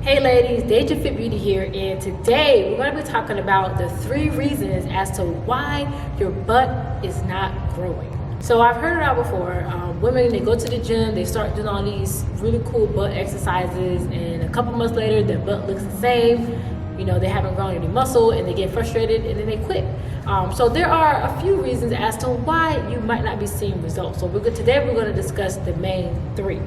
Hey ladies, DejaFitBeauty here, and today we're going to be talking about the 3 reasons as to why your butt is not growing. So I've heard it out before. Women, they go to the gym, they start doing all these really cool butt exercises, and a couple months later their butt looks the same. You know, they haven't grown any muscle and they get frustrated and then they quit. So there are a few reasons as to why you might not be seeing results. So today we're going to discuss the main 3.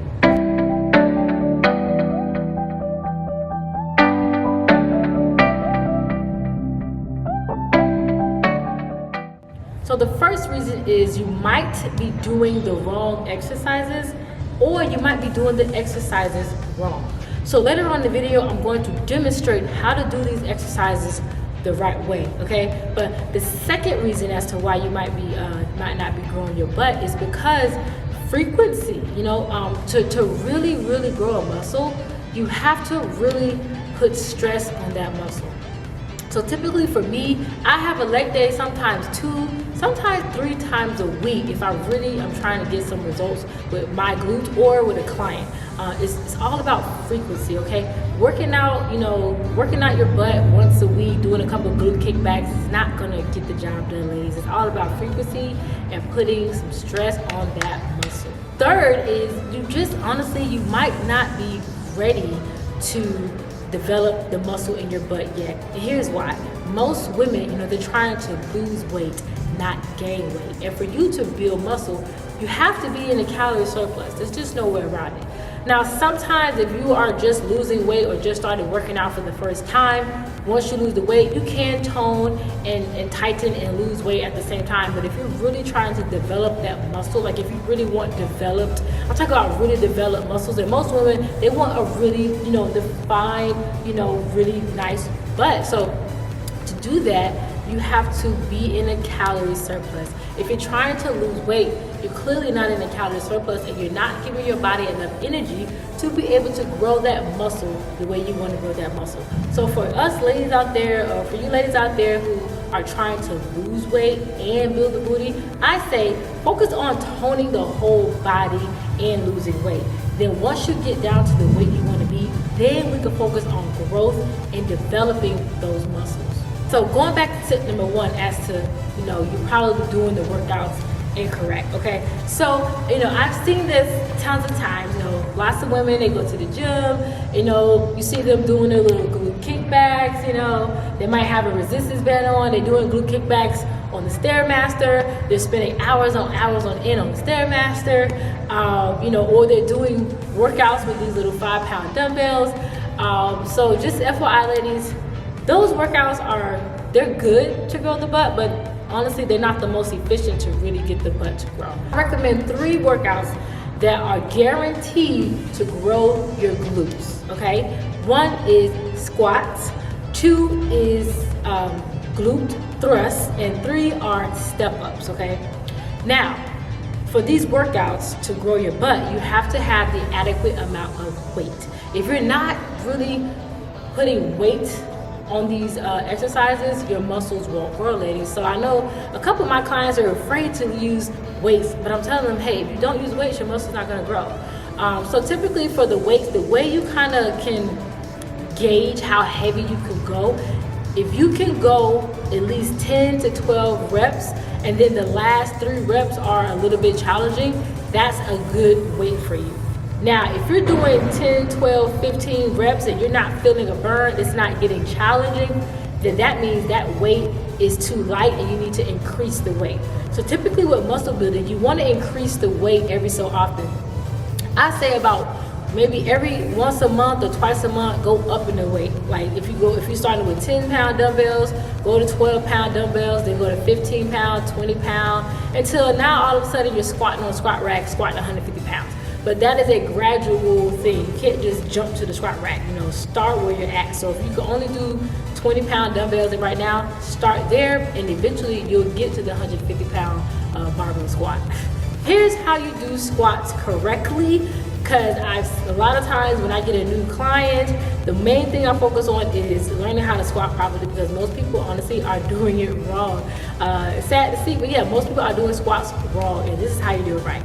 So the first reason is you might be doing the wrong exercises, or you might be doing the exercises wrong. So later on in the video, I'm going to demonstrate how to do these exercises the right way, okay? But the second reason as to why you might not be growing your butt is because frequency. You know, to really grow a muscle, you have to really put stress on that muscle. So typically for me, I have a leg day sometimes 2, sometimes 3 times a week if I really am trying to get some results with my glutes or with a client. It's all about frequency, okay? Working out your butt once a week, doing a couple of glute kickbacks is not gonna get the job done, ladies. It's all about frequency and putting some stress on that muscle. Third is you might not be ready to develop the muscle in your butt yet. And here's why. Most women, they're trying to lose weight, not gain weight. And for you to build muscle, you have to be in a calorie surplus. There's just no way around it. Now, sometimes if you are just losing weight or just started working out for the first time, once you lose the weight, you can tone and tighten and lose weight at the same time. But if you're really trying to develop that muscle, like if you really want developed, I'm talking about really developed muscles, and most women, they want a really, defined, really nice butt. So to do that, you have to be in a calorie surplus. If you're trying to lose weight, you're clearly not in a calorie surplus and you're not giving your body enough energy to be able to grow that muscle the way you want to grow that muscle. So for us ladies out there, or for you ladies out there who are trying to lose weight and build the booty, I say focus on toning the whole body and losing weight. Then once you get down to the weight you want to be, then we can focus on growth and developing those muscles. So going back to tip number 1 as to, you're probably doing the workouts incorrect, okay? So, I've seen this tons of times, lots of women, they go to the gym, you see them doing their little glute kickbacks, they might have a resistance band on, they're doing glute kickbacks on the Stairmaster, they're spending hours on end on the Stairmaster, or they're doing workouts with these little 5-pound dumbbells. So just FYI ladies, those workouts they're good to grow the butt, but honestly, they're not the most efficient to really get the butt to grow. I recommend 3 workouts that are guaranteed to grow your glutes, okay? 1 is squats, 2 is glute thrusts, and 3 are step-ups, okay? Now, for these workouts to grow your butt, you have to have the adequate amount of weight. If you're not really putting weight on these exercises, your muscles won't grow, ladies. So I know a couple of my clients are afraid to use weights, but I'm telling them, hey, if you don't use weights, your muscle's not gonna grow. So typically for the weights, the way you kind of can gauge how heavy you can go, if you can go at least 10 to 12 reps, and then the last 3 reps are a little bit challenging, that's a good weight for you. Now, if you're doing 10, 12, 15 reps and you're not feeling a burn, it's not getting challenging, then that means that weight is too light and you need to increase the weight. So typically with muscle building, you want to increase the weight every so often. I say about maybe every once a month or twice a month, go up in the weight. Like if you started with 10-pound dumbbells, go to 12-pound dumbbells, then go to 15-pound, 20-pound, until now all of a sudden you're squatting on a squat rack, squatting 150 pounds. But that is a gradual thing. You can't just jump to the squat rack, start where you're at. So if you can only do 20-pound dumbbells right now, start there, and eventually you'll get to the 150-pound barbell squat. Here's how you do squats correctly, because a lot of times when I get a new client, the main thing I focus on is learning how to squat properly, because most people honestly are doing it wrong. It's sad to see, but yeah, most people are doing squats wrong, and this is how you do it right.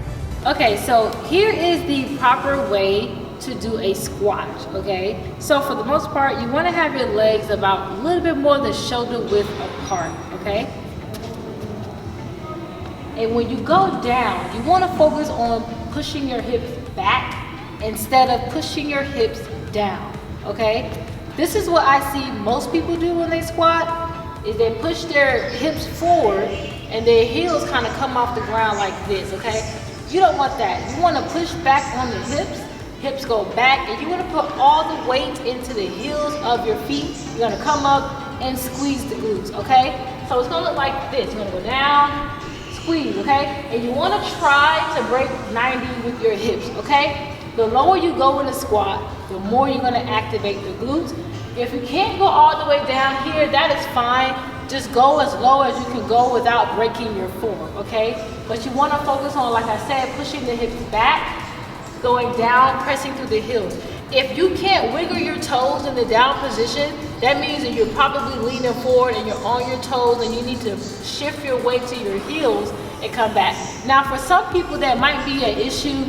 Okay, so here is the proper way to do a squat, okay? So for the most part, you want to have your legs about a little bit more than shoulder width apart, okay? And when you go down, you want to focus on pushing your hips back instead of pushing your hips down, okay? This is what I see most people do when they squat, is they push their hips forward and their heels kind of come off the ground like this, okay? You don't want that. You want to push back on the hips go back, and you want to put all the weight into the heels of your feet. You're going to come up and squeeze the glutes, okay? So it's going to look like this. You're going to go down, squeeze, okay? And you want to try to break 90 with your hips, okay? The lower you go in a squat, the more you're going to activate the glutes. If you can't go all the way down here, that is fine. Just go as low as you can go without breaking your form, okay? But you want to focus on, like I said, pushing the hips back, going down, pressing through the heels. If you can't wiggle your toes in the down position, that means that you're probably leaning forward and you're on your toes, and you need to shift your weight to your heels and come back. Now, for some people, that might be an issue.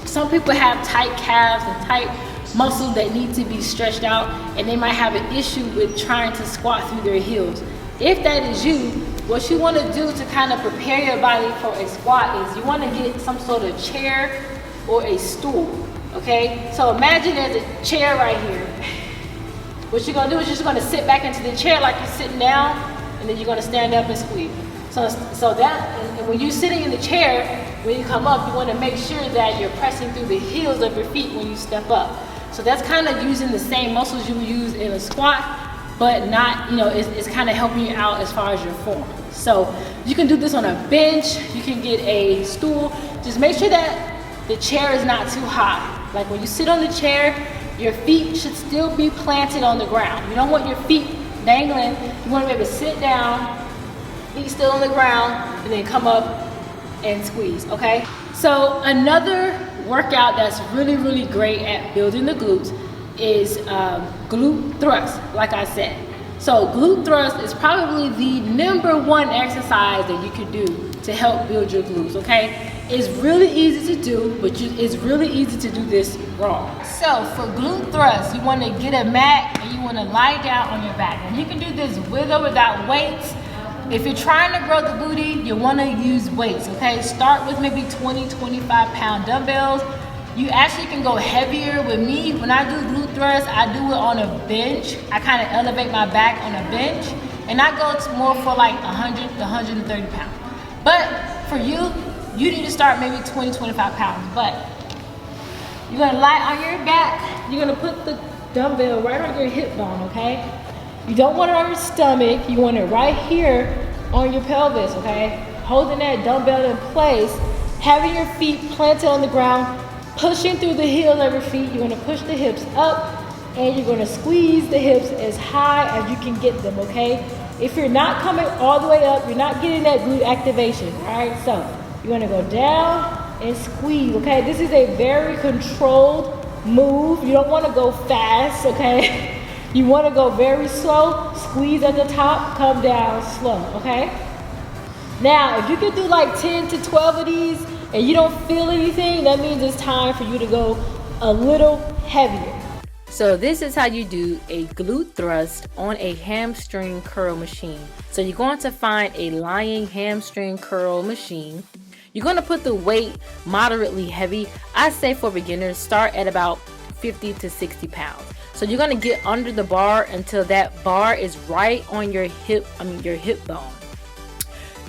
Some people have tight calves and tight muscles that need to be stretched out, and they might have an issue with trying to squat through their heels. If that is you, what you want to do to kind of prepare your body for a squat is you want to get some sort of chair or a stool, okay? So imagine there's a chair right here. What you're going to do is you're just going to sit back into the chair like you're sitting down, and then you're going to stand up and squeeze. So that, and when you're sitting in the chair, when you come up, you want to make sure that you're pressing through the heels of your feet when you step up. So that's kind of using the same muscles you would use in a squat, but not, you know, it's kind of helping you out as far as your form. So you can do this on a bench, you can get a stool. Just make sure that the chair is not too high. Like when you sit on the chair, your feet should still be planted on the ground. You don't want your feet dangling. You want to be able to sit down, feet still on the ground, and then come up and squeeze, okay? So another workout that's really, really great at building the glutes is glute thrust, like I said. So glute thrust is probably the #1 exercise that you could do to help build your glutes, okay? It's really easy to do, but it's really easy to do this wrong. So for glute thrust, you want to get a mat and you want to lie down on your back. And you can do this with or without weights. If you're trying to grow the booty, you want to use weights, okay? Start with maybe 20, 25-pound dumbbells. You actually can go heavier. With me, when I do glute thrust, I do it on a bench. I kind of elevate my back on a bench, and I go to more for like 100 to 130 pounds. But for you, you need to start maybe 20, 25 pounds. But you're gonna lie on your back. You're gonna put the dumbbell right on your hip bone, okay? You don't want it on your stomach. You want it right here on your pelvis, okay? Holding that dumbbell in place, having your feet planted on the ground, pushing through the heels of your feet. You're gonna push the hips up, and you're gonna squeeze the hips as high as you can get them, okay? If you're not coming all the way up, you're not getting that glute activation, all right? So you're gonna go down and squeeze, okay? This is a very controlled move. You don't wanna go fast, okay? You want to go very slow, squeeze at the top, come down slow, okay? Now, if you can do like 10 to 12 of these and you don't feel anything, that means it's time for you to go a little heavier. So this is how you do a glute thrust on a hamstring curl machine. So you're going to find a lying hamstring curl machine. You're going to put the weight moderately heavy. I say for beginners, start at about 50 to 60 pounds. So you're gonna get under the bar until that bar is right on your hip bone.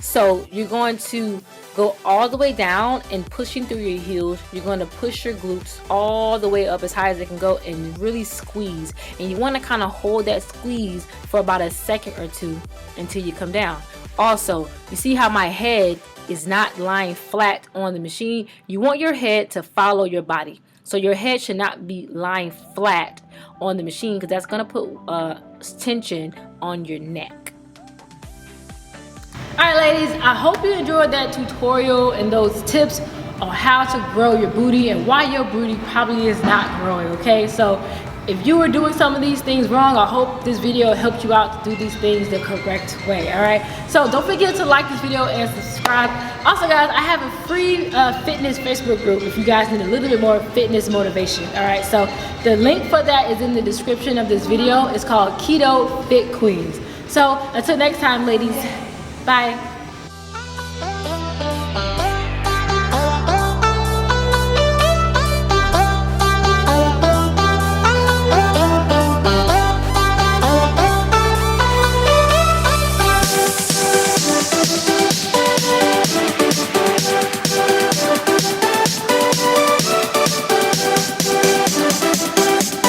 So you're going to go all the way down and pushing through your heels. You're going to push your glutes all the way up as high as they can go and really squeeze. And you want to kind of hold that squeeze for about a second or two until you come down. Also, you see how my head is not lying flat on the machine? You want your head to follow your body. So your head should not be lying flat on the machine, because that's going to put tension on your neck. Alright ladies, I hope you enjoyed that tutorial and those tips on how to grow your booty and why your booty probably is not growing, okay? So if you were doing some of these things wrong, I hope this video helped you out to do these things the correct way, all right? So don't forget to like this video and subscribe. Also, guys, I have a free fitness Facebook group if you guys need a little bit more fitness motivation, all right? So the link for that is in the description of this video. It's called Keto Fit Queens. So until next time, ladies, bye.